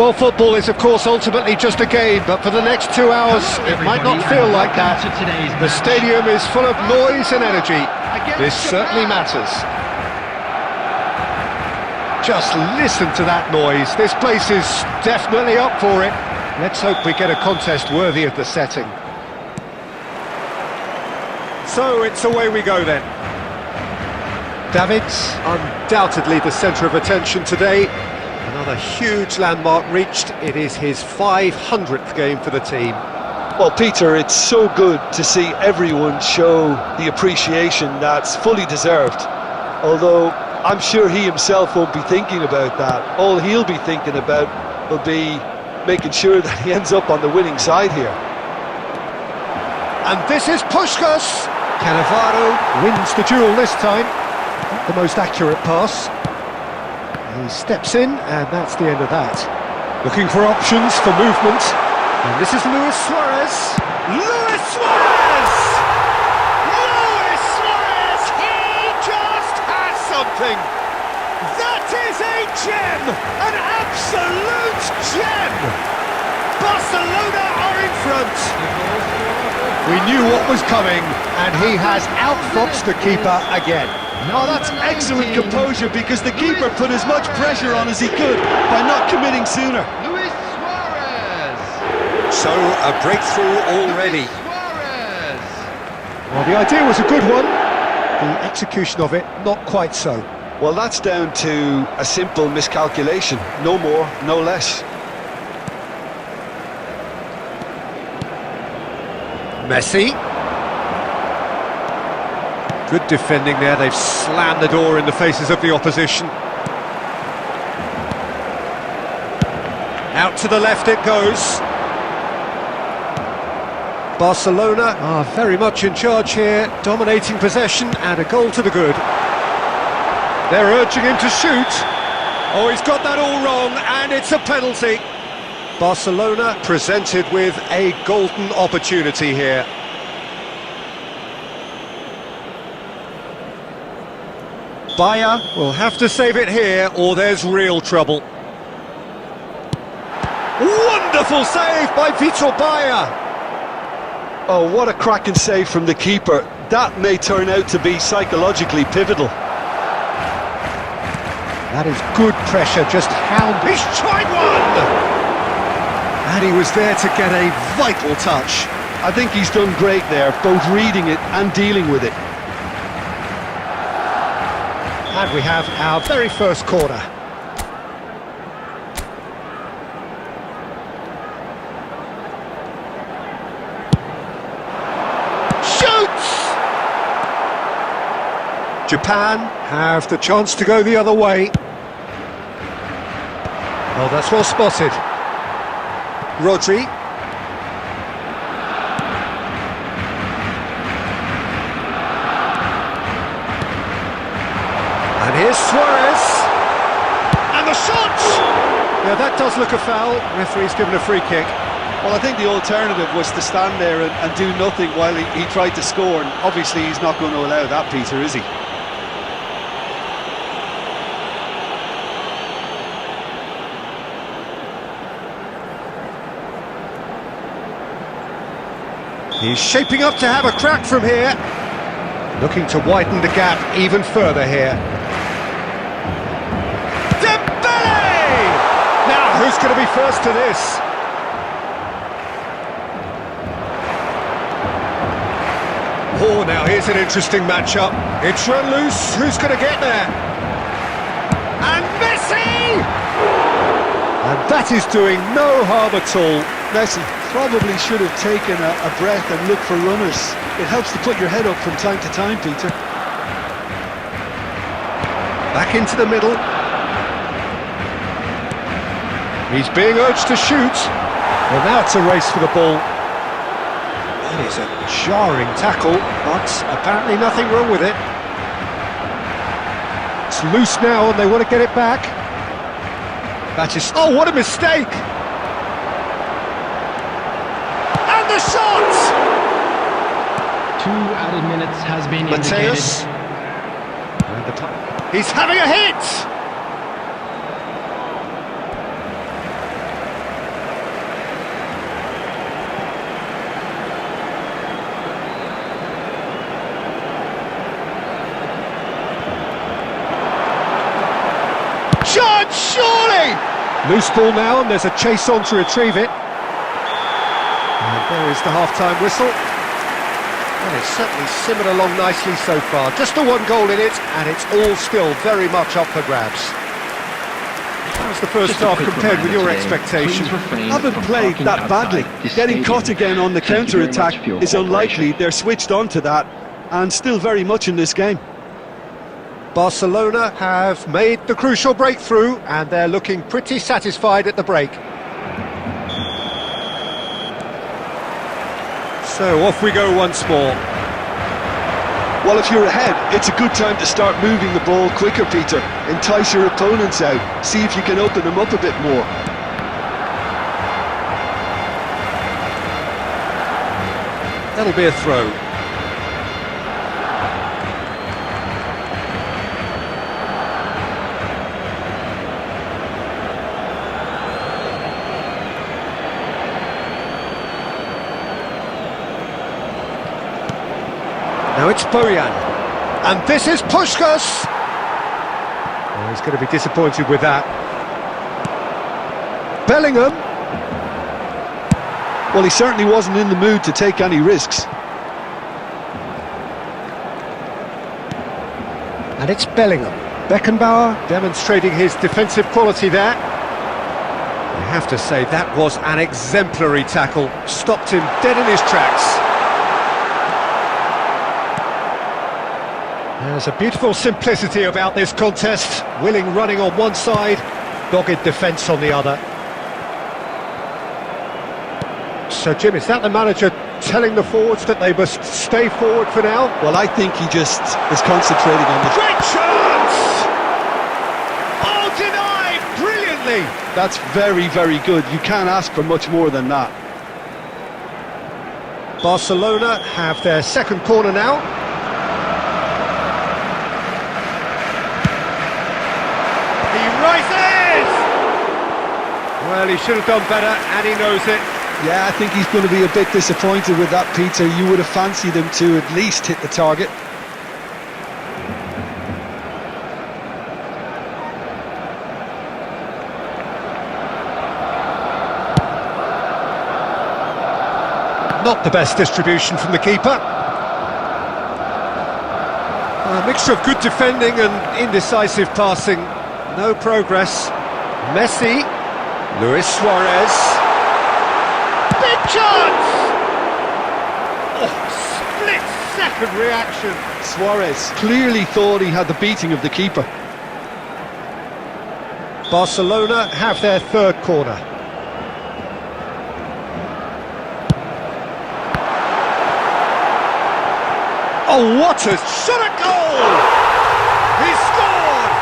Well, football is, of course, ultimately just a game, but for the next 2 hours, it might not feel like that. The stadium is full of noise and energy. This certainly matters. Just listen to that noise. This place is definitely up for it. Let's hope we get a contest worthy of the setting. So it's away we go then. David's undoubtedly the centre of attention today. Another huge landmark reached. It is his 500th game for the team. Well, Peter, it's so good to see everyone show the appreciation that's fully deserved. Although I'm sure he himself won't be thinking about that. All he'll be thinking about will be making sure that he ends up on the winning side here. And this is Puskás. Cannavaro wins the duel this time. Not the most accurate pass. He steps in, and that's the end of that. Looking for options for movement. And this is Luis Suarez. Luis Suarez! Luis Suarez! He just has something! That is a gem! An absolute gem! Barcelona are in front. We knew what was coming, and he has outfoxed the keeper again. Oh, that's excellent composure, because the keeper put as much pressure on as he could by not committing sooner. Luis Suarez! So, a breakthrough already. Suarez! Well, the idea was a good one. The execution of it, not quite so. Well, that's down to a simple miscalculation. No more, no less. Messi. Good defending there, they've slammed the door in the faces of the opposition. Out to the left it goes. Barcelona are very much in charge here, dominating possession and a goal to the good. They're urging him to shoot. Oh, he's got that all wrong, and it's a penalty. Barcelona presented with a golden opportunity here. Bayer will have to save it here, or there's real trouble. Wonderful save by Vitor Bayer! Oh, what a cracking save from the keeper. That may turn out to be psychologically pivotal. That is good pressure, just hound. He's tried one! And he was there to get a vital touch. I think he's done great there, both reading it and dealing with it. And we have our very first corner. Shoots! Japan have the chance to go the other way. Oh, that's well spotted. Rodri. And here's Suarez. And the shot! Yeah, that does look a foul. Referee's given a free kick. Well, I think the alternative was to stand there and do nothing while he tried to score, and obviously he's not going to allow that, Peter, is he? He's shaping up to have a crack from here. Looking to widen the gap even further here. Dembele! Now, who's going to be first to this? Oh, now here's an interesting matchup. It's run loose. Who's going to get there? And Messi! And that is doing no harm at all. Messi probably should have taken a breath and looked for runners. It helps to put your head up from time to time, Peter. Back into the middle. He's being urged to shoot. Well, now it's a race for the ball. That is a jarring tackle, but apparently nothing wrong with it. It's loose now and they want to get it back. That is... Oh, what a mistake! And the shot! 2 added minutes has been Mateus. He's having a hit! Loose ball now, and there's a chase on to retrieve it. And there is the half-time whistle. Well, it's certainly simmered along nicely so far. Just the one goal in it, and it's all still very much up for grabs. How's the first Just a half quick compared with your reminder today, expectation? please refrain Haven't from played parking that badly. outside this Getting stadium. caught again on the Thank you very counter-attack much for your is unlikely. cooperation. They're switched on to that and still very much in this game. Barcelona have made the crucial breakthrough, and they're looking pretty satisfied at the break. So off we go once more. Well, if you're ahead, it's a good time to start moving the ball quicker, Peter. Entice your opponents out. See if you can open them up a bit more. That'll be a throw. Now it's Bojan. And this is Puskás! Oh, he's going to be disappointed with that. Bellingham. Well, he certainly wasn't in the mood to take any risks. And it's Bellingham. Beckenbauer demonstrating his defensive quality there. I have to say, that was an exemplary tackle. Stopped him dead in his tracks. There's a beautiful simplicity about this contest. Willing running on one side, dogged defence on the other. So, Jim, is that the manager telling the forwards that they must stay forward for now? Well, I think he just is concentrating on the... Great chance! Oh, denied brilliantly! That's very, very good. You can't ask for much more than that. Barcelona have their second corner now. He rises! Well, he should have done better, and he knows it. Yeah, I think he's going to be a bit disappointed with that, Peter. You would have fancied him to at least hit the target. Not the best distribution from the keeper. A mixture of good defending and indecisive passing. No progress. Messi. Luis Suarez. Big chance! Oh, split-second reaction. Suarez clearly thought he had the beating of the keeper. Barcelona have their third corner. Oh, what a shot at goal! He scored!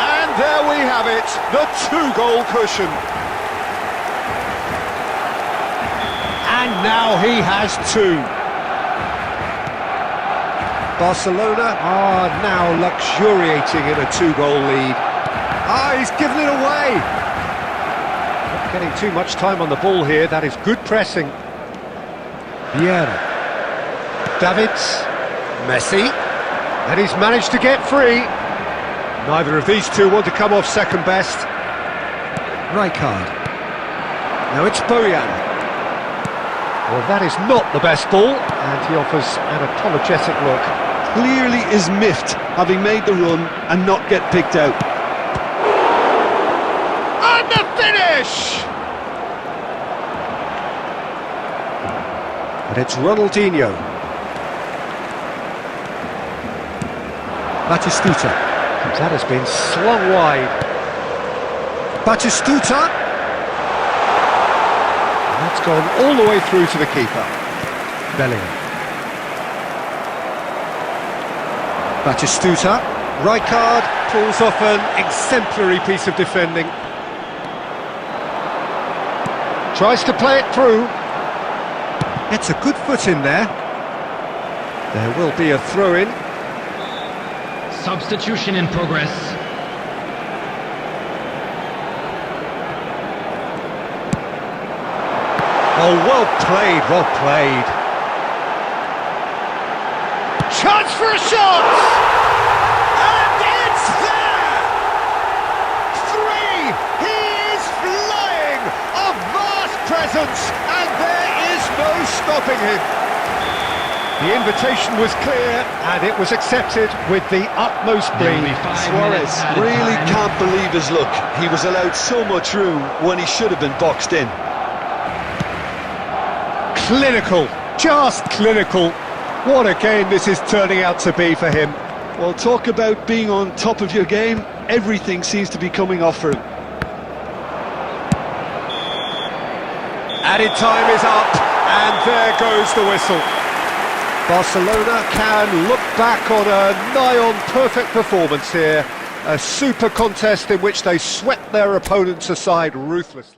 And there we have it, the two-goal cushion. And now he has two. Barcelona are now luxuriating in a two-goal lead. Ah, he's given it away! Not getting too much time on the ball here, that is good pressing. Vieira. Davids, Messi, and he's managed to get free. Neither of these two want to come off second best. Rijkaard. Now it's Bojan. Well, that is not the best ball, and he offers an apologetic look. Clearly is miffed, having made the run and not get picked out. And the finish! And it's Ronaldinho. Batistuta. That has been slung wide. Batistuta. And that's gone all the way through to the keeper. Bellingham. Batistuta. Rijkaard pulls off an exemplary piece of defending. Tries to play it through. Gets a good foot in there. There will be a throw-in. Substitution in progress. Oh, well played, well played. Chance for a shot! And it's there! distance, and there is no stopping him. The invitation was clear, and it was accepted with the utmost There will glee. be 5 Suarez minutes added really time. can't believe his luck. He was allowed so much room when he should have been boxed in. Clinical, just clinical. What a game this is turning out to be for him. Well, talk about being on top of your game. Everything seems to be coming off for him. Added time is up, and there goes the whistle. Barcelona can look back on a nigh-on perfect performance here. A super contest in which they swept their opponents aside ruthlessly.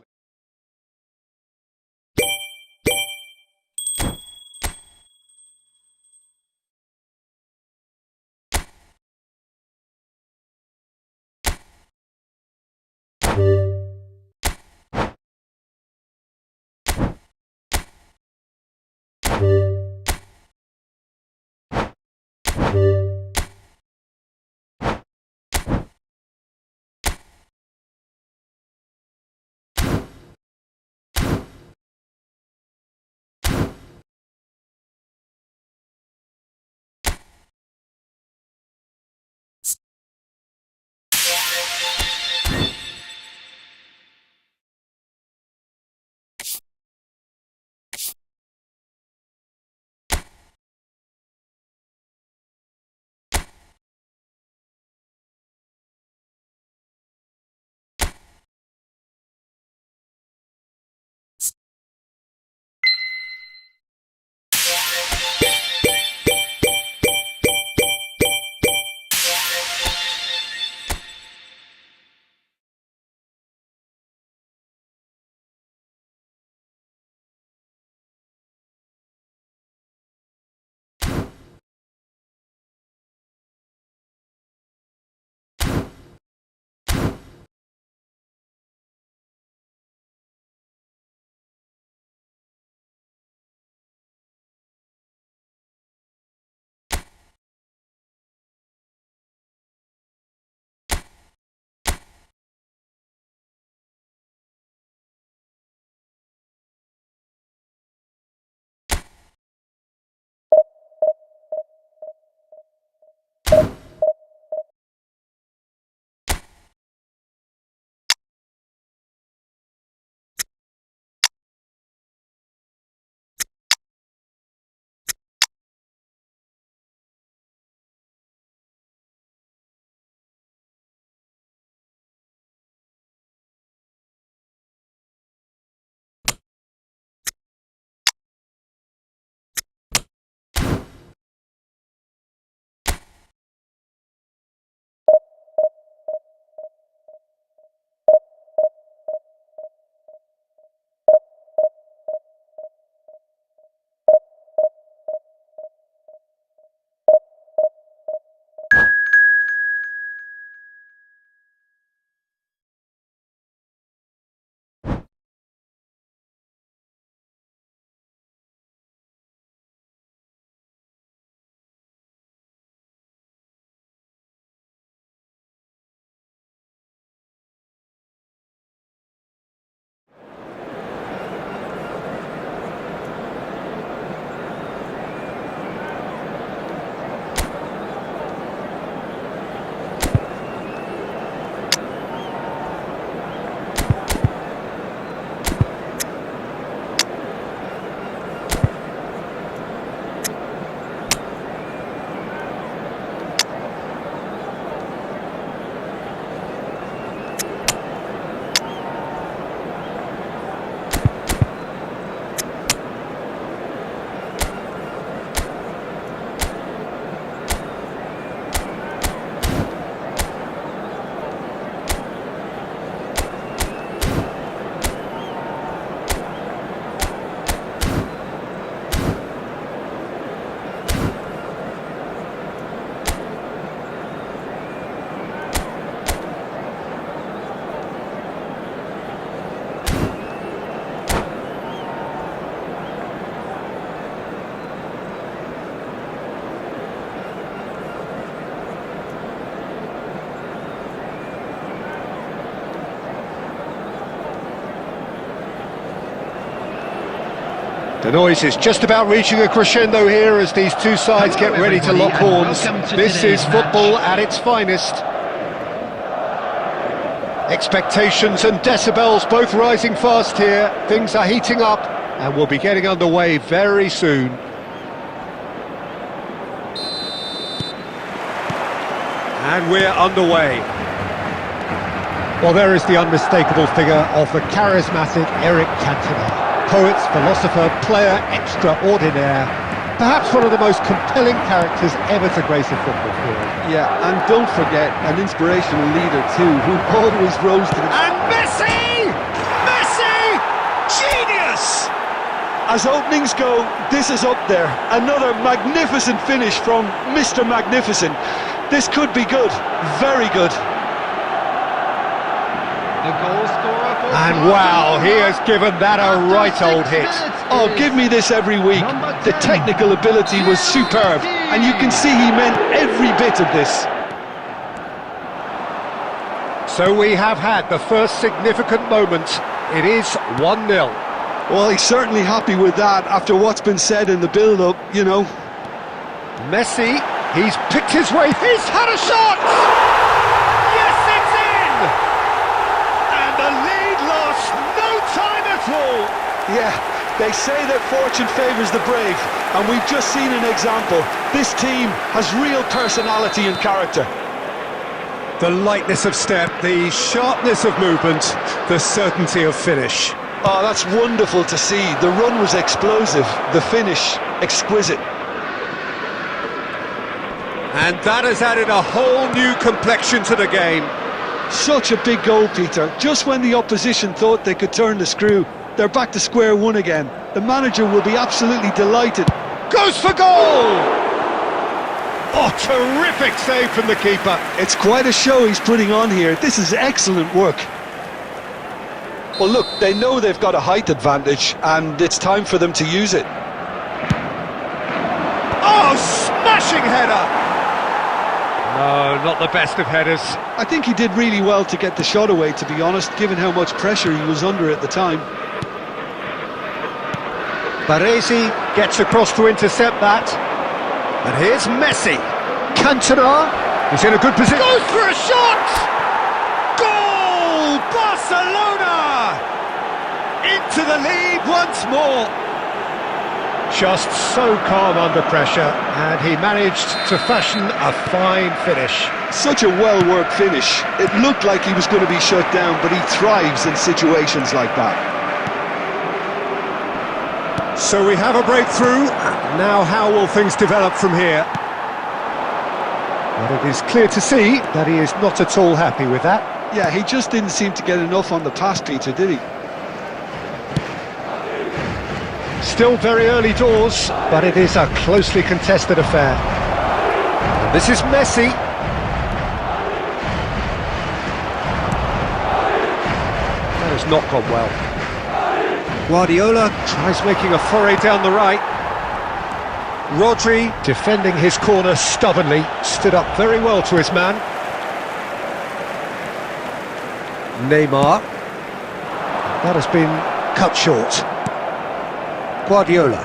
The noise is just about reaching a crescendo here as these two sides Hello, get ready to everybody, lock and horns. welcome to This today's is football match. at its finest. Expectations and decibels both rising fast here. Things are heating up and we'll be getting underway very soon. And we're underway. Well, there is the unmistakable figure of the charismatic Eric Cantona. Poet, philosopher, player extraordinaire. Perhaps one of the most compelling characters ever to grace a football field. Yeah, and don't forget, an inspirational leader too, who always rose to the... And Messi! Messi! Genius! As openings go, this is up there. Another magnificent finish from Mr. Magnificent. This could be good, very good. The goal scorer for And wow, he has given that a right old hit. Oh, give me this every week. The technical ability was superb, and you can see he meant every bit of this. So we have had the first significant moment. It is 1-0. Well, he's certainly happy with that after what's been said in the build-up, you know. Messi, he's picked his way. He's had a shot! Yes, it's in! And the lead lost no time at all. Yeah, they say that fortune favours the brave, and we've just seen an example. This team has real personality and character. The lightness of step, the sharpness of movement, the certainty of finish. Oh, that's wonderful to see. The run was explosive, the finish exquisite. And that has added a whole new complexion to the game. Such a big goal, Peter. Just when the opposition thought they could turn the screw, they're back to square one again. The manager will be absolutely delighted. Goes for goal! Oh, terrific save from the keeper. It's quite a show he's putting on here. This is excellent work. Well, look, they know they've got a height advantage, and it's time for them to use it. Oh, smashing header! No, not the best of headers. I think he did really well to get the shot away, to be honest, given how much pressure he was under at the time. Baresi gets across to intercept that. And here's Messi. Cantona, he's in a good position. Goes for a shot! Goal! Barcelona! Into the lead once more. Just so calm under pressure, and he managed to fashion a fine finish. Such a well-worked finish. It looked like he was going to be shut down, but he thrives in situations like that. So we have a breakthrough. Now how will things develop from here? But it is clear to see that he is not at all happy with that. Yeah, he just didn't seem to get enough on the pass, Peter, did he? Still very early doors, but it is a closely contested affair. And this is Messi. That has not gone well. Guardiola tries making a foray down the right. Rodri, defending his corner stubbornly, stood up very well to his man. Neymar. That has been cut short. Guardiola.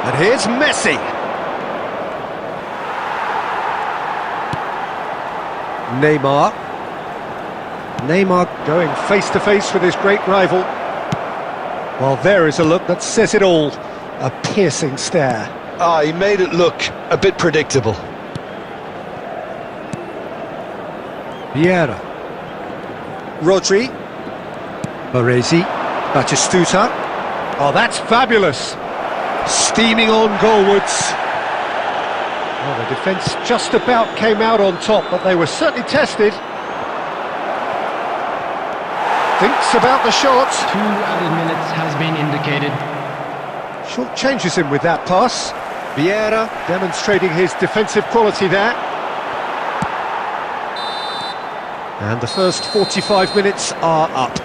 And here's Messi. Neymar. Neymar going face to face with his great rival. Well, there is a look that says it all. A piercing stare. Ah, he made it look a bit predictable. Vieira. Rodri. Baresi. Batistuta. Oh, that's fabulous. Steaming on goalwards. Well, the defence just about came out on top, but they were certainly tested. Thinks about the shot. 2 added minutes has been indicated. Short changes him with that pass. Vieira demonstrating his defensive quality there. And the first 45 minutes are up.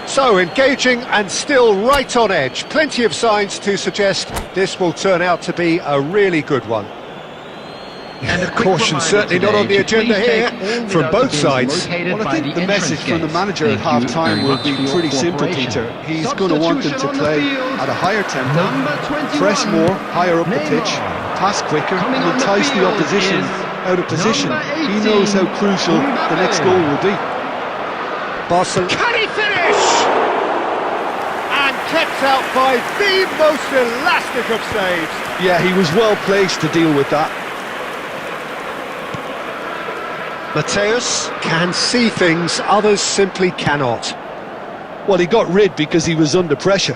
So, engaging and still right on edge. Plenty of signs to suggest this will turn out to be a really good one. And a quick Caution reminder certainly not today on the to agenda please here take all from without both the bins sides. located Well, I by think the the message entrance from the gates. manager at Thank you half-time very will much be for your pretty simple, cooperation. Peter. He's going to want them to Substitution on the play field. at a higher tempo, Number 21, press more, higher up the pitch, Neymar. pass quicker, Coming and on the entice the field opposition is out of position. number He knows how 18, crucial the next Mbappe. goal will be. Barcelona. Can he finish? And kept out by the most elastic of saves. Yeah, he was well placed to deal with that. Mateus can see things others simply cannot. Well, he got rid because he was under pressure.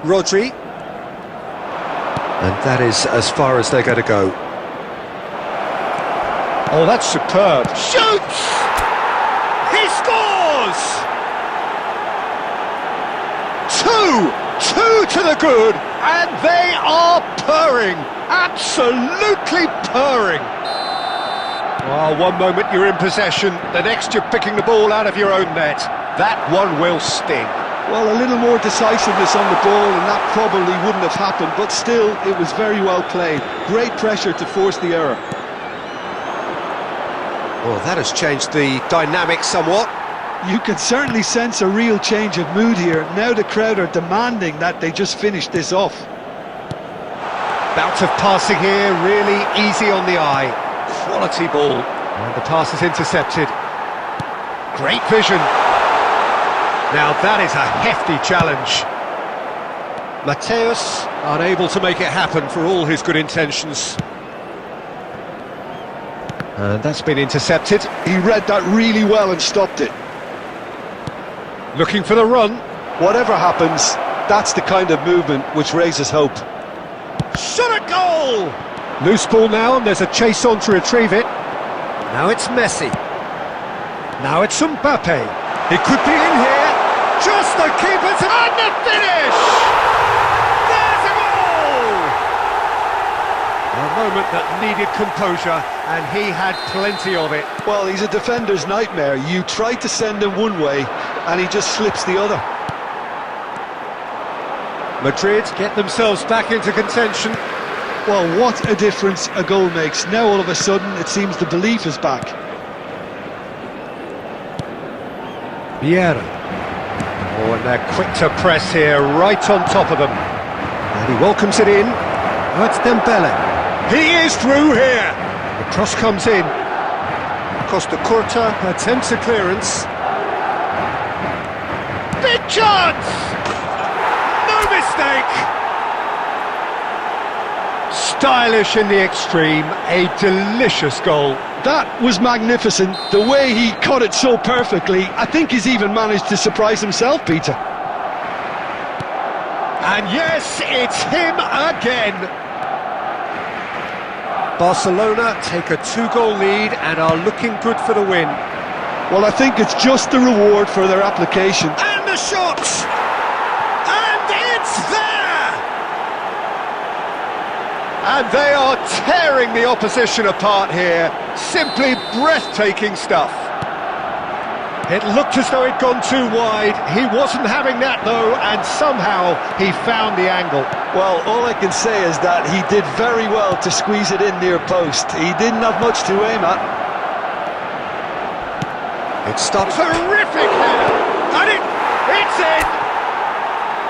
Rodri. And that is as far as they're going to go. Oh, that's superb. Shoots! He scores! Two to the good, and they are purring. Absolutely purring. Well, one moment you're in possession, the next you're picking the ball out of your own net. That one will sting. Well, a little more decisiveness on the ball and that probably wouldn't have happened, but still, it was very well played. Great pressure to force the error. Well, that has changed the dynamic somewhat. You can certainly sense a real change of mood here. Now the crowd are demanding that they just finish this off. Bout of passing here, really easy on the eye. Quality ball. And the pass is intercepted. Great vision. Now that is a hefty challenge. Mateus unable to make it happen for all his good intentions. And that's been intercepted. He read that really well and stopped it. Looking for the run. Whatever happens, that's the kind of movement which raises hope. Shot at goal! Loose ball now, and there's a chase on to retrieve it. Now it's Messi. Now it's Mbappe. It could be in here. Just the keeper's and the finish! There's a goal! A moment that needed composure, and he had plenty of it. Well, he's a defender's nightmare. You try to send him one way, and he just slips the other. Madrid get themselves back into contention. Well, what a difference a goal makes. Now all of a sudden it seems the belief is back. Vieira. Oh, and they're quick to press here, right on top of them. And he welcomes it in. Oh, it's Dembele. He is through here. The cross comes in. Costa Curta attempts a clearance. Big chance! No mistake! Stylish in the extreme, a delicious goal. That was magnificent. The way he cut it so perfectly. I think he's even managed to surprise himself, Peter. And yes, it's him again. Barcelona take a 2-goal lead and are looking good for the win. Well, I think it's just the reward for their application. And the shot! And it's there! And they are tearing the opposition apart here. Simply breathtaking stuff. It looked as though he'd gone too wide. He wasn't having that though, and somehow he found the angle. Well, all I can say is that he did very well to squeeze it in near post. He didn't have much to aim at. It stops. Terrific header! And it's in!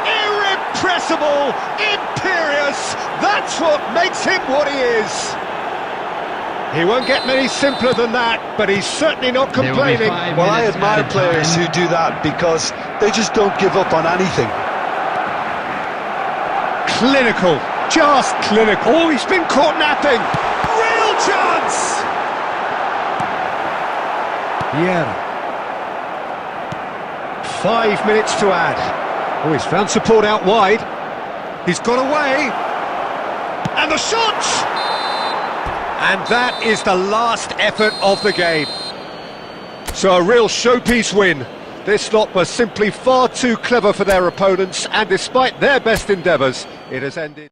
Irrepressible! Imperious! That's what makes him what he is! He won't get many simpler than that, but he's certainly not There will be complaining. 5 Well, I minutes admire added players time. who do that because they just don't give up on anything. Clinical, just clinical. Oh, he's been caught napping. Real chance! Vieira. 5 minutes to add. Oh, he's found support out wide. He's got away. And the shot! And that is the last effort of the game. So a real showpiece win. This lot was simply far too clever for their opponents, and despite their best endeavours, it has ended.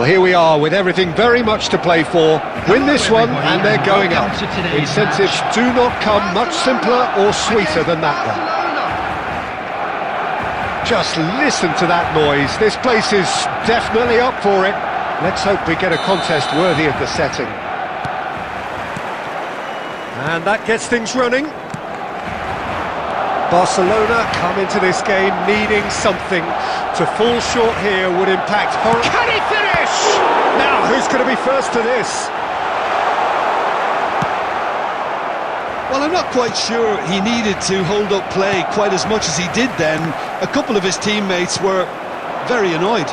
here we are with everything very much to play for. Win this one and they're going up. Incentives do not come much simpler or sweeter than that one. Just listen to that noise. This place is definitely up for it. Let's hope we get a contest worthy of the setting. And that gets things running. Barcelona come into this game needing something. To fall short here would impact horribly. Can he finish? Now, who's going to be first to this? Well, I'm not quite sure he needed to hold up play quite as much as he did then. A couple of his teammates were very annoyed.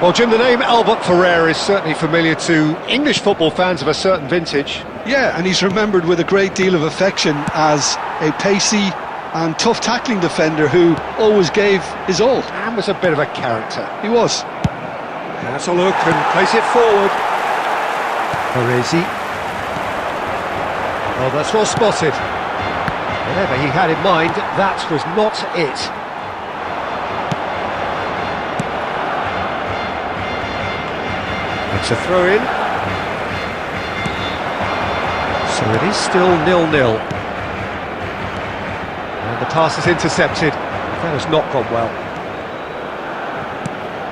Well, Jim, the name Albert Ferrer is certainly familiar to English football fans of a certain vintage. Yeah, and he's remembered with a great deal of affection as a pacey and tough tackling defender who always gave his all. And was a bit of a character. He was. That's a look and place it forward. Parisi. Oh, that's well spotted. Whatever he had in mind, that was not it. It's a throw-in. So it is still 0-0. And the pass is intercepted. That has not gone well.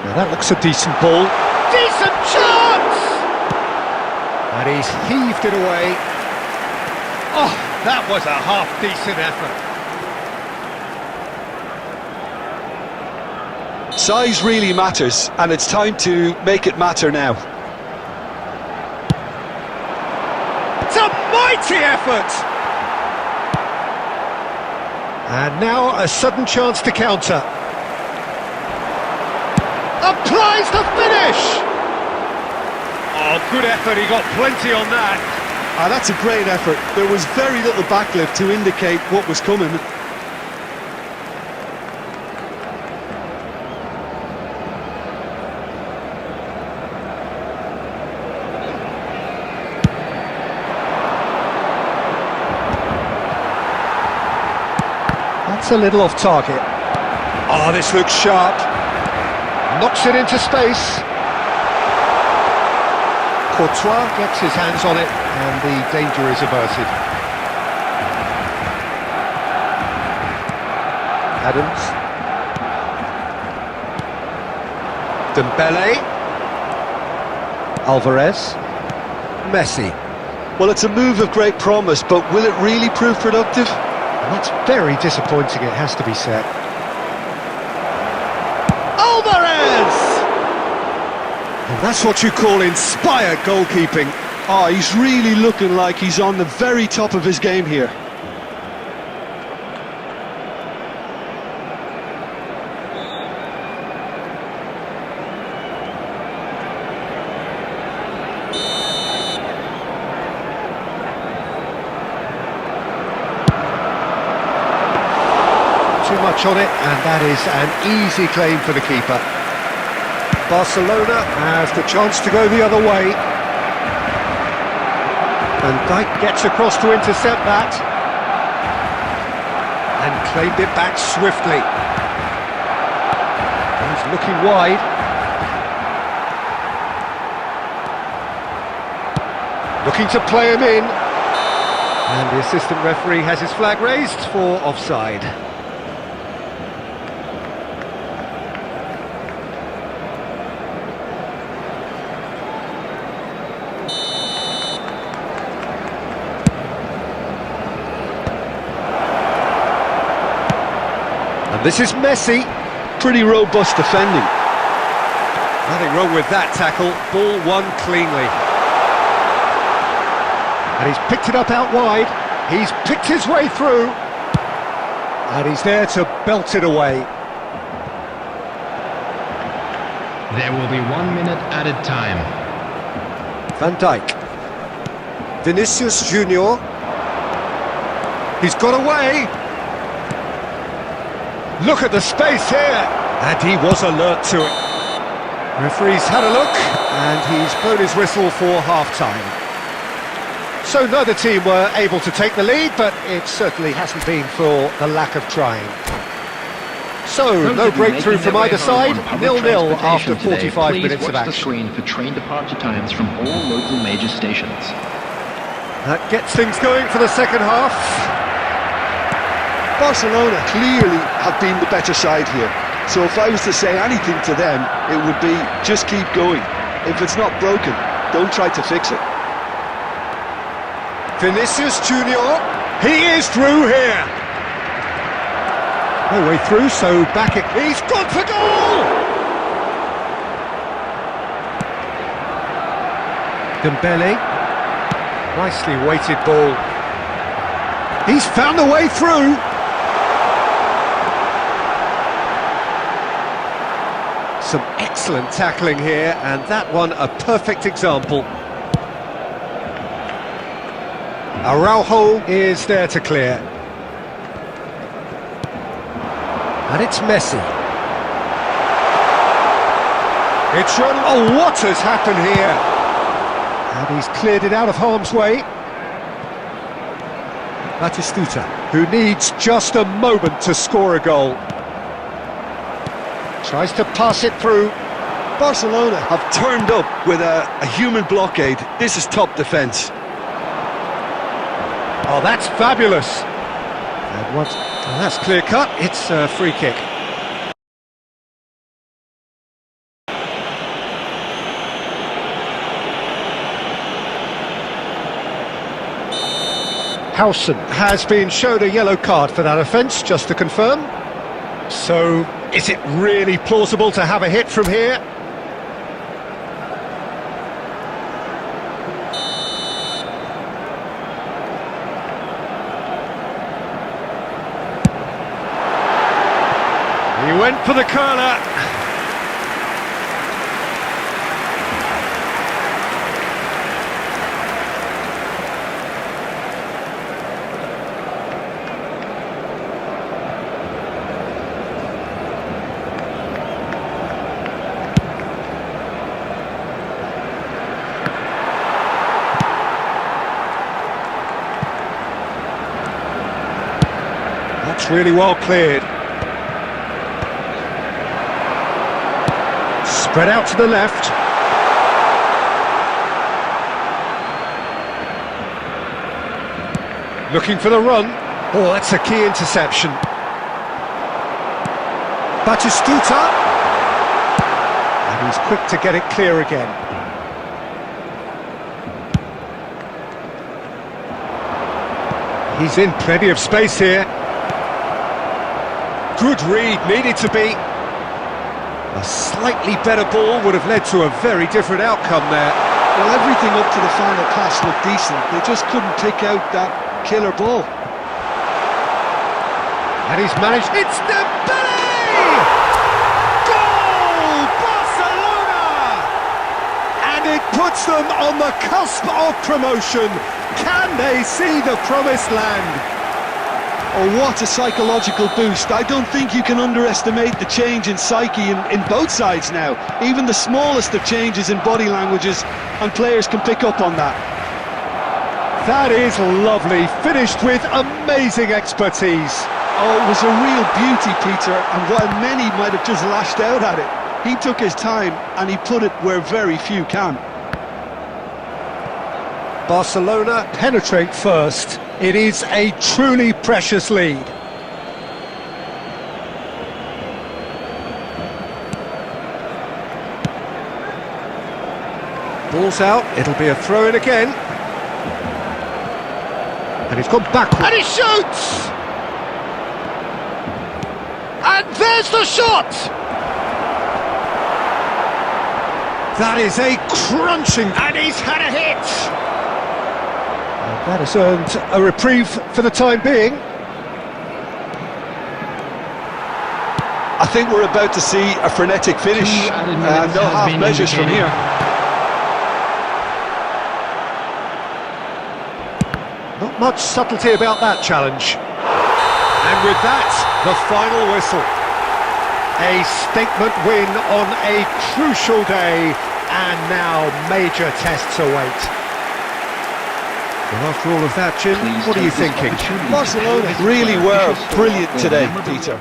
Now that looks a decent ball. Decent chance! And he's heaved it away. Oh, that was a half-decent effort. Size really matters, and it's time to make it matter now. It's a mighty effort! And now a sudden chance to counter. Applies the finish! Oh, good effort, he got plenty on that. That's a great effort. There was very little backlift to indicate what was coming. That's a little off target. Oh, this looks sharp. Knocks it into space. Courtois gets his hands on it and the danger is averted. Adams. Dembele. Alvarez. Messi. Well, it's a move of great promise, but will it really prove productive? And that's very disappointing, it has to be said. Alvarez! And that's what you call inspired goalkeeping. Oh, he's really looking like he's on the very top of his game here. Too much on it, and that is an easy claim for the keeper. Barcelona has the chance to go the other way. Van Dijk gets across to intercept that. And claimed it back swiftly. He's looking wide. Looking to play him in. And the assistant referee has his flag raised for offside. And this is Messi. Pretty robust defending. Nothing wrong with that tackle. Ball won cleanly. And he's picked it up out wide. He's picked his way through. And he's there to belt it away. There will be 1 minute added time. Van Dijk. Vinicius Junior. He's got away. Look at the space here. And he was alert to it. Referee's had a look, and he's blown his whistle for half-time. So neither team were able to take the lead, but it certainly hasn't been for the lack of trying. So, no breakthrough from either side, 0-0 after 45 minutes of Watch the action. screen for train departure times from all local major stations. That gets things going for the second half. Barcelona clearly have been the better side here. So if I was to say anything to them, it would be just keep going. If it's not broken, don't try to fix it. Vinicius Junior, he is through here. No way through, so back it. He's gone for goal! Dembele, nicely weighted ball. He's found the way through. Some excellent tackling here, and that one a perfect example. Araujo is there to clear. And it's Messi. It's shown. Oh, what has happened here? And he's cleared it out of harm's way. Batistuta, who needs just a moment to score a goal. Tries to pass it through. Barcelona have turned up with a human blockade. This is top defence. Oh, that's fabulous. And once that's clear cut, it's a free kick. Howson has been shown a yellow card for that offence, just to confirm. So, is it really plausible to have a hit from here? He went for the curler. That's really well cleared. Spread out to the left. Looking for the run. Oh, that's a key interception. Batistuta. And he's quick to get it clear again. He's in plenty of space here. Good read, needed to be. A slightly better ball would have led to a very different outcome there. Well, everything up to the final pass looked decent. They just couldn't pick out that killer ball. And he's managed. It's Dembele! Goal! Barcelona! And it puts them on the cusp of promotion. Can they see the promised land? Oh, what a psychological boost. I don't think you can underestimate the change in psyche in both sides now. Even the smallest of changes in body languages, and players can pick up on that. That is lovely, finished with amazing expertise. Oh, it was a real beauty, Peter, and while many might have just lashed out at it, he took his time and he put it where very few can. Barcelona penetrate first. It is a truly precious lead. Ball's out, it'll be a throw-in again. And he's gone backward. And he shoots! And there's the shot! That is a crunching... And he's had a hit! That has earned a reprieve for the time being. I think we're about to see a frenetic finish, and no half measures from here. Not much subtlety about that challenge. And with that, the final whistle. A statement win on a crucial day, and now major tests await. Well, after all of that, Jim, what are you thinking? Barcelona really were brilliant today, Peter.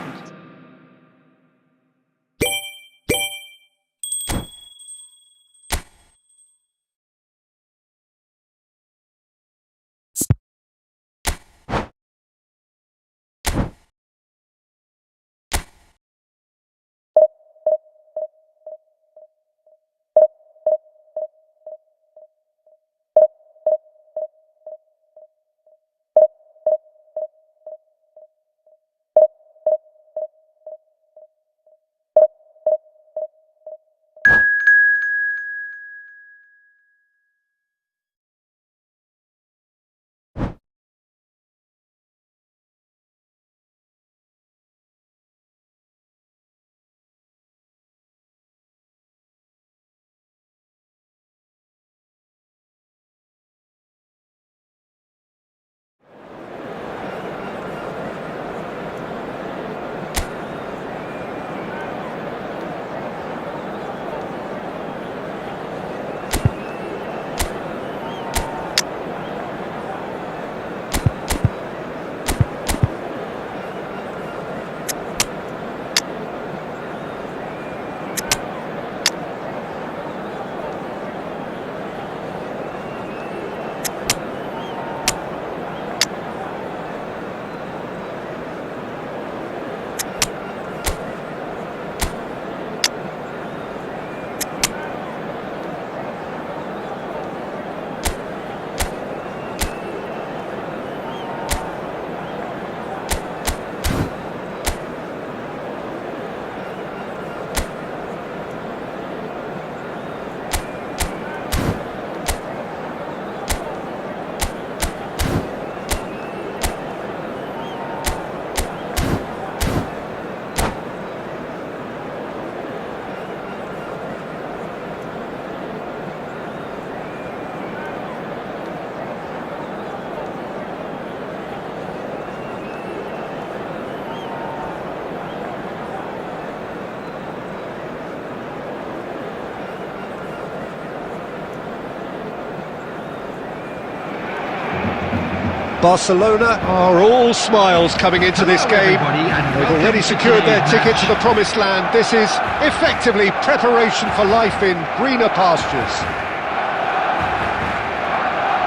Barcelona are all smiles coming into this Hello, game. everybody, and They've welcome already to secured their today's ticket to match. the promised land. This is effectively preparation for life in greener pastures.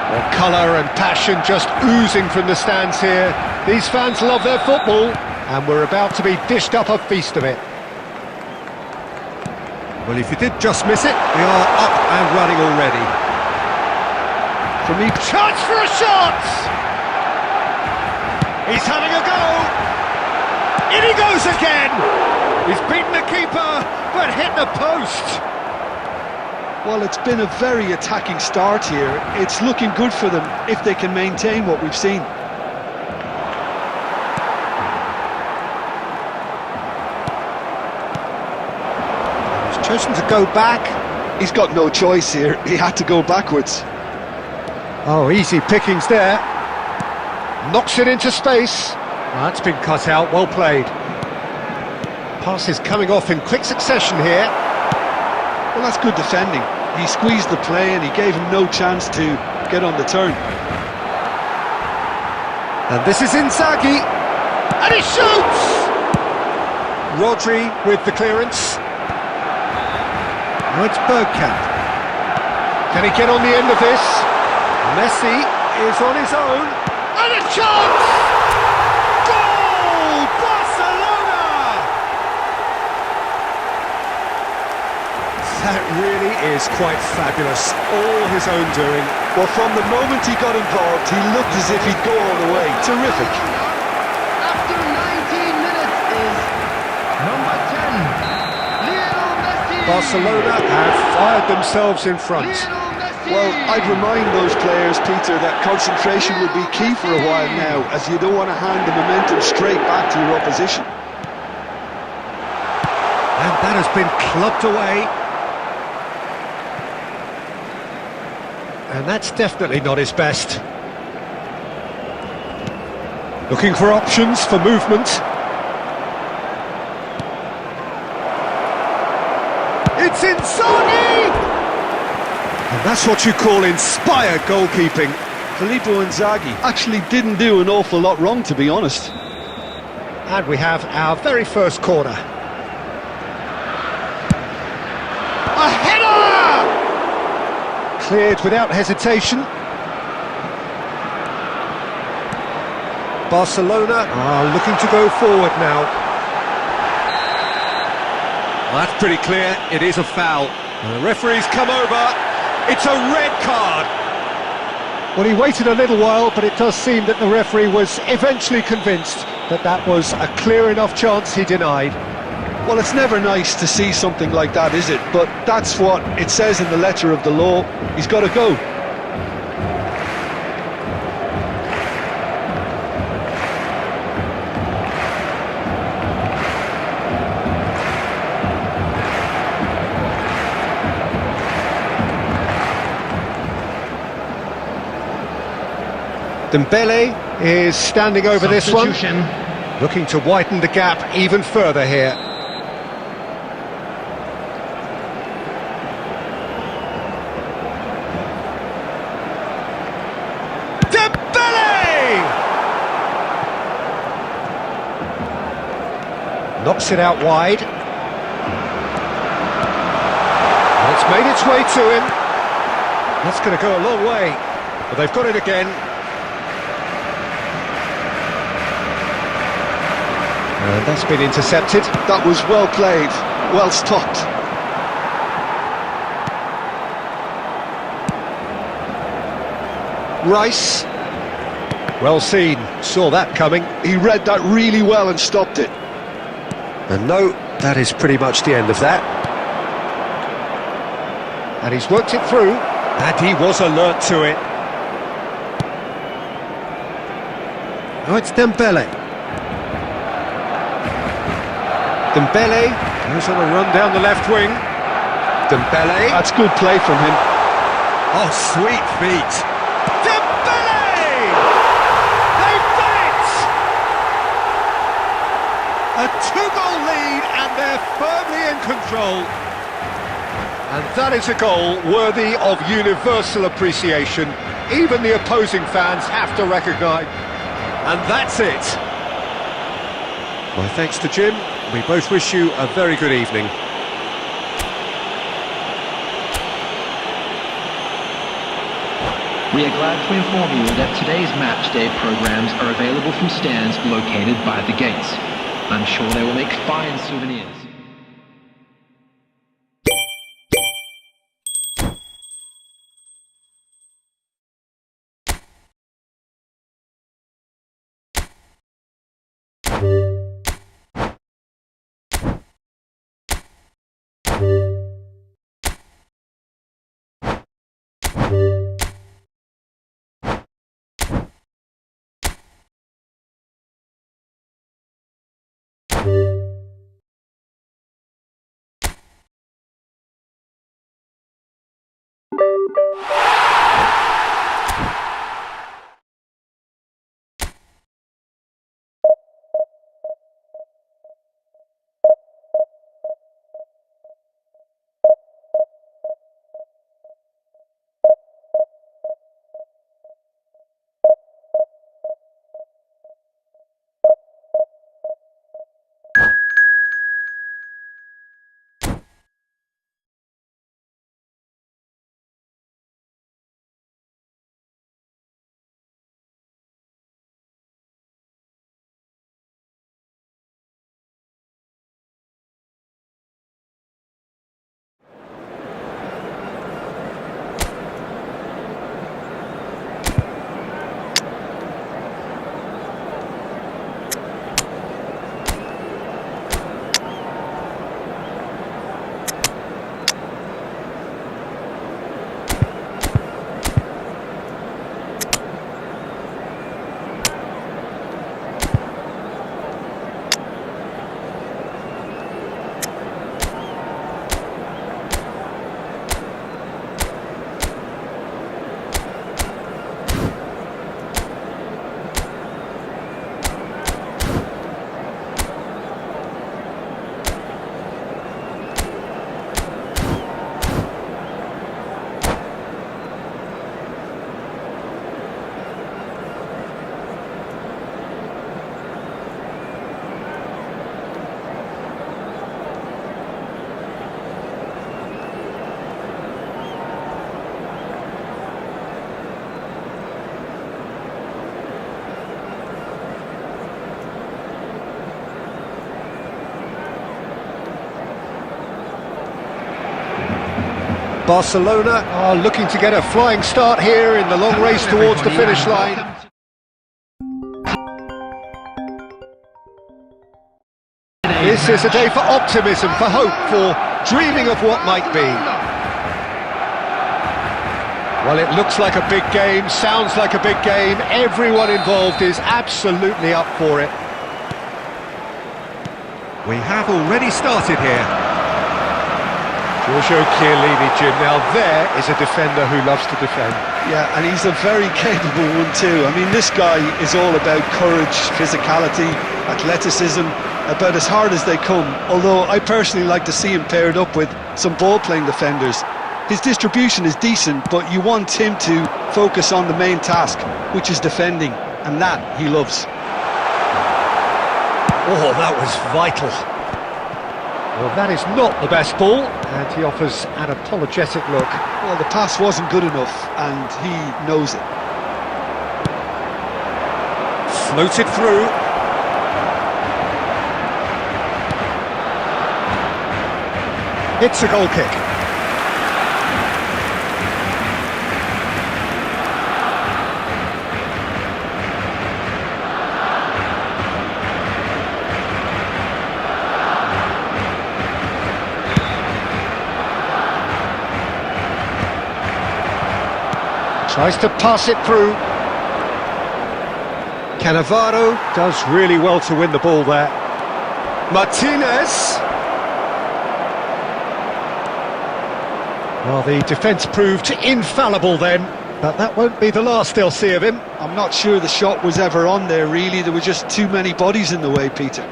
Well, colour and passion just oozing from the stands here. These fans love their football, and we're about to be dished up a feast of it. Well, if you did just miss it, we are up and running already. From me, chance for a shot! He's having a go! In he goes again! He's beaten the keeper, but hit the post! Well, it's been a very attacking start here. It's looking good for them if they can maintain what we've seen. He's chosen to go back. He's got no choice here. He had to go backwards. Oh, easy pickings there. Knocks it into space. Well, that's been cut out, well played. Pass is coming off in quick succession here. Well, that's good defending. He squeezed the play and he gave him no chance to get on the turn. And this is Inzaghi. And he shoots! Rodri with the clearance. Now it's Bergkamp. Can he get on the end of this? Messi is on his own. And a chance! Goal! Barcelona! That really is quite fabulous. All his own doing. Well, from the moment he got involved, he looked as if he'd go all the way. Terrific. After 19 minutes is number 10, Lionel Messi. Barcelona have fired themselves in front. Lionel Messi. Well, I'd remind those players, Peter, that concentration would be key for a while now, as you don't want to hand the momentum straight back to your opposition. And that has been clubbed away. And that's definitely not his best. Looking for options for movement. It's Inzaghi! And that's what you call inspired goalkeeping. Filippo Inzaghi actually didn't do an awful lot wrong, to be honest. And we have our very first corner. A header! Cleared without hesitation. Barcelona are looking to go forward now. Well, that's pretty clear. It is a foul. And the referee's come over. It's a red card. Well, he waited a little while, but it does seem that the referee was eventually convinced that that was a clear enough chance he denied. Well, it's never nice to see something like that, is it? But that's what it says in the letter of the law. He's got to go. Dembele is standing over this one, Substitution. looking to widen the gap even further here. Dembele! Knocks it out wide. And it's made its way to him. That's going to go a long way. But they've got it again. And that's been intercepted. That was well played, well stopped. Rice. Well seen, saw that coming. He read that really well and stopped it. And no, that is pretty much the end of that. And he's worked it through, and he was alert to it. Now it's Dembele. Dembele goes on a run down the left wing. Dembele. That's good play from him. Oh, sweet feet. Dembele! They've done it! A two-goal lead, and they're firmly in control. And that is a goal worthy of universal appreciation. even the opposing fans have to recognise. And that's it. My thanks to Jim. We both wish you a very good evening. We are glad to inform you that today's match day programs are available from stands located by the gates. I'm sure they will make fine souvenirs. Barcelona are looking to get a flying start here in the long race towards the finish line. This is a day for optimism, for hope, for dreaming of what might be. Well, it looks like a big game, sounds like a big game. Everyone involved is absolutely up for it. We have already started here. Giorgio Chiellini, Jim. Now there is a defender who loves to defend. Yeah, and he's a very capable one too. I mean, this guy is all about courage, physicality, athleticism, about as hard as they come. Although I personally like to see him paired up with some ball-playing defenders. His distribution is decent, but you want him to focus on the main task, which is defending, and that he loves. Oh, that was vital. Well, that is not the best ball, and he offers an apologetic look. Well, the pass wasn't good enough, and he knows it. Floated through. It's a goal kick. Tries to pass it through. Cannavaro does really well to win the ball there. Martinez. Well, the defence proved infallible then, but that won't be the last they'll see of him. I'm not sure the shot was ever on there, really. There were just too many bodies in the way, Peter.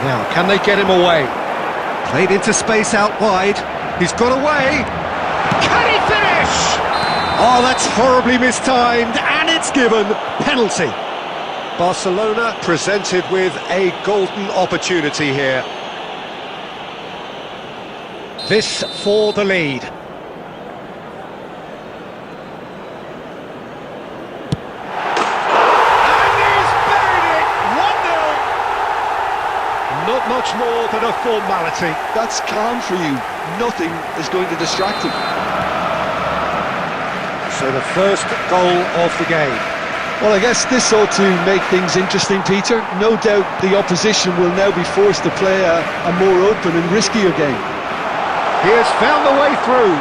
Now, can they get him away? Played into space out wide. He's got away. Can he finish? Oh, that's horribly mistimed, and it's given. Penalty. Barcelona presented with a golden opportunity here. This for the lead. And he's buried it! 1-0. Not much more than a formality. That's calm for you. Nothing is going to distract him. So the first goal of the game. Well, I guess this ought to make things interesting, Peter. No doubt the opposition will now be forced to play a more open and riskier game. He has found the way through.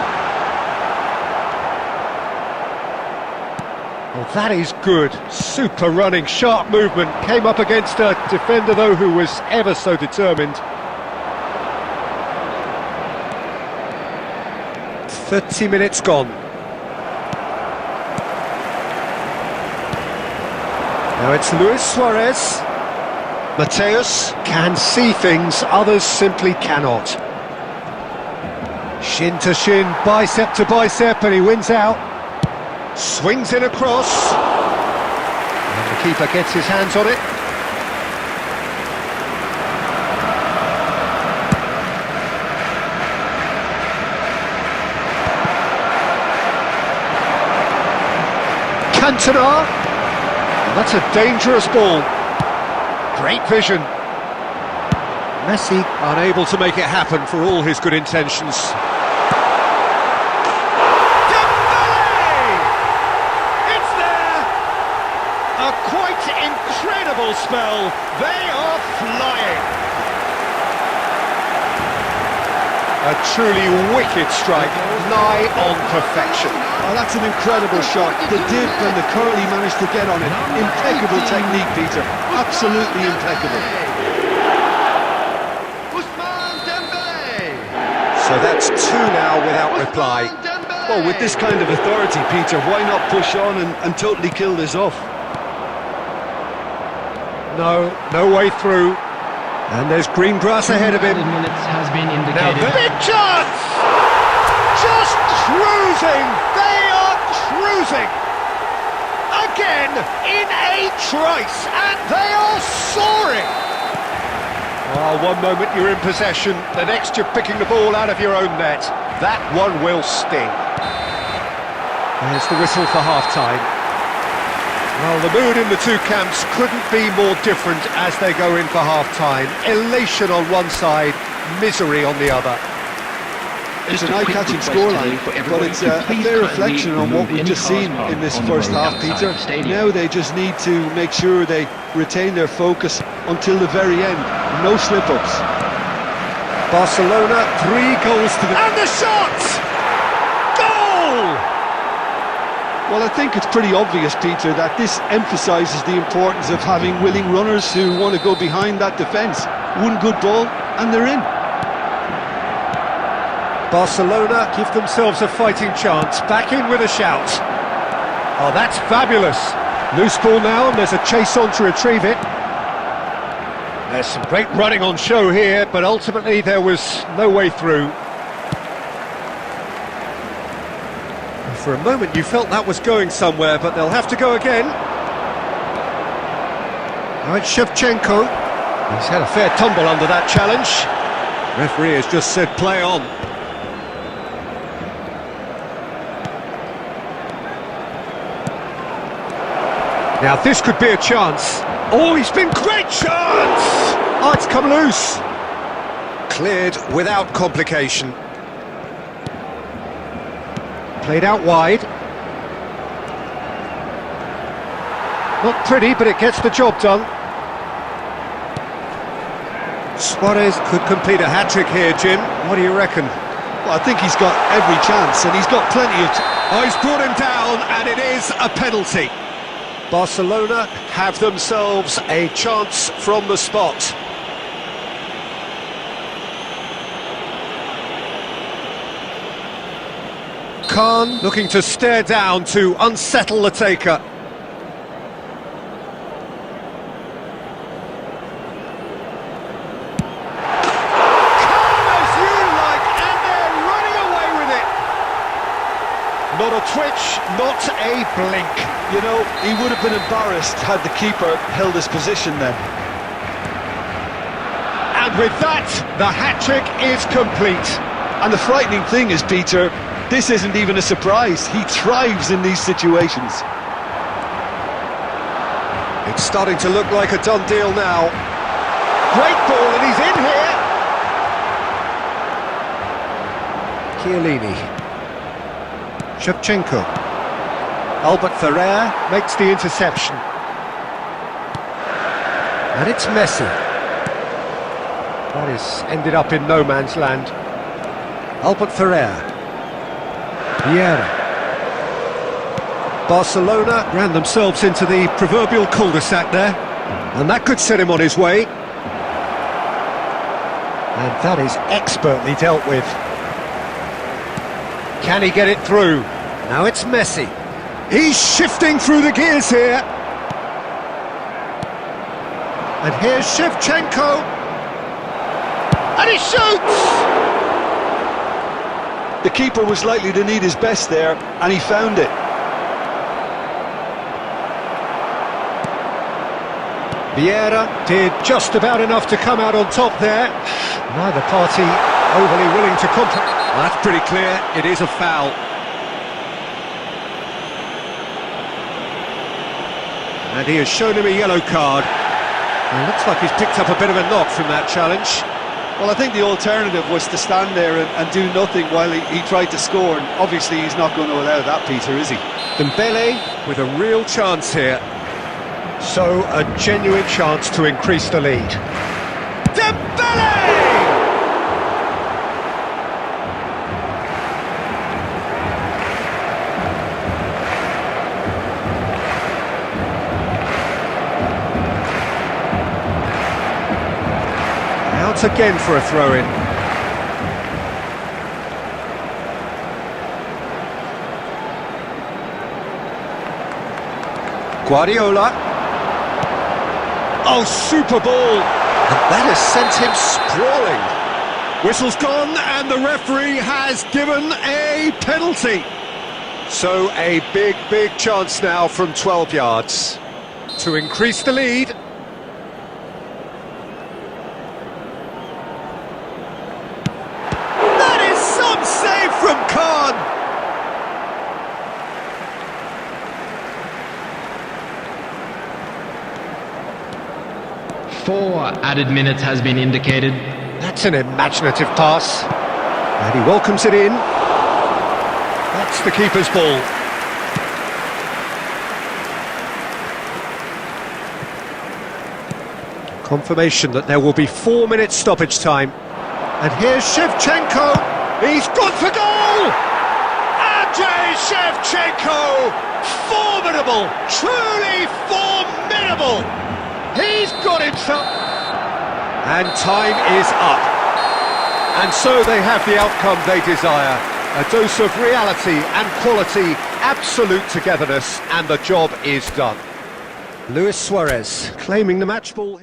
Well, that is good. Super running, sharp movement. Came up against a defender, though, who was ever so determined. 30 minutes gone. Now it's Luis Suarez. Mateus can see things others simply cannot. Shin to shin, bicep to bicep, and he wins out. Swings in across. And the keeper gets his hands on it. Cantona. That's a dangerous ball. Great vision. Messi unable to make it happen for all his good intentions. Dembele! It's there! A quite incredible spell. They are flying. A truly wicked strike, nigh on perfection. Oh, that's an incredible shot. The dip and the curl he managed to get on it. Impeccable technique, Peter. Absolutely impeccable. So that's two now without reply. Well, with this kind of authority, Peter, why not push on and totally kill this off? No way through. And there's green grass ahead of him. 2 minutes has been Now indicated. the big chance! Just cruising! They are cruising! Again, in a trice, and they are soaring! Oh, one moment you're in possession, the next you're picking the ball out of your own net. That one will sting. There's the whistle for half-time. Well, the mood in the two camps couldn't be more different as they go in for half-time. Elation on one side, misery on the other. It's an Just a quick eye-catching request scoreline, today for but everybody it's to a please fair kindly reflection on what remove we've any just cars seen parked in this on the first road half, outside Peter. the stadium. Now they just need to make sure they retain their focus until the very end. No slip-ups. Barcelona, 3 goals to the... And the shot! Goal! Well, I think it's pretty obvious, Peter, that this emphasises the importance of having willing runners who want to go behind that defence. One good ball, and they're in. Barcelona give themselves a fighting chance, back in with a shout. Oh, that's fabulous. Loose ball now, and there's a chase on to retrieve it. There's some great running on show here, but ultimately there was no way through. For a moment you felt that was going somewhere, but they'll have to go again. Now it's Shevchenko. He's had a fair tumble under that challenge. Referee has just said play on. Now this could be a chance. Oh, he's been great chance! Oh, it's come loose. Cleared without complication. Played out wide. Not pretty, but it gets the job done. Suarez could complete a hat-trick here, Jim. What do you reckon? Well, I think he's got every chance, and he's got plenty of... Oh, he's brought him down, and it is a penalty. Barcelona have themselves a chance from the spot. Khan looking to stare down to unsettle the taker. Calm as you like, and they're running twitch, not a blink. You know, he would have been embarrassed had the keeper held his position then. And with that, the hat-trick is complete. And the frightening thing is, Peter, this isn't even a surprise. He thrives in these situations. It's starting to look like a done deal now. Great ball, and he's in here. Chiellini. Shevchenko. Albert Ferrer makes the interception. And it's Messi. That has ended up in no man's land. Albert Ferrer. Vieira. Barcelona ran themselves into the proverbial cul-de-sac there, and that could set him on his way. And that is expertly dealt with. Can he get it through? Now it's Messi. He's shifting through the gears here. And here's Shevchenko. And he shoots! The keeper was likely to need his best there, and he found it. Vieira did just about enough to come out on top there. Neither party overly willing to compromise. Well, that's pretty clear, it is a foul. And he has shown him a yellow card. And looks like he's picked up a bit of a knock from that challenge. Well, I think the alternative was to stand there and do nothing while he tried to score, and obviously he's not going to allow that, Peter, is he? Dembele with a real chance here. So, a genuine chance to increase the lead. Dembele! Out again for a throw-in. Guardiola. Oh, super ball! And that has sent him sprawling. Whistle's gone, and the referee has given a penalty. So a big, big chance now from 12 yards to increase the lead. That is some save from Khan! 4 added minutes has been indicated. That's an imaginative pass. And he welcomes it in. That's the keeper's ball. Confirmation that there will be 4 minutes stoppage time. And here's Shevchenko. He's gone for goal! Andrei Shevchenko! Formidable! Truly formidable! He's got himself... And time is up. And so they have the outcome they desire. A dose of reality and quality, absolute togetherness, and the job is done. Luis Suarez claiming the match ball.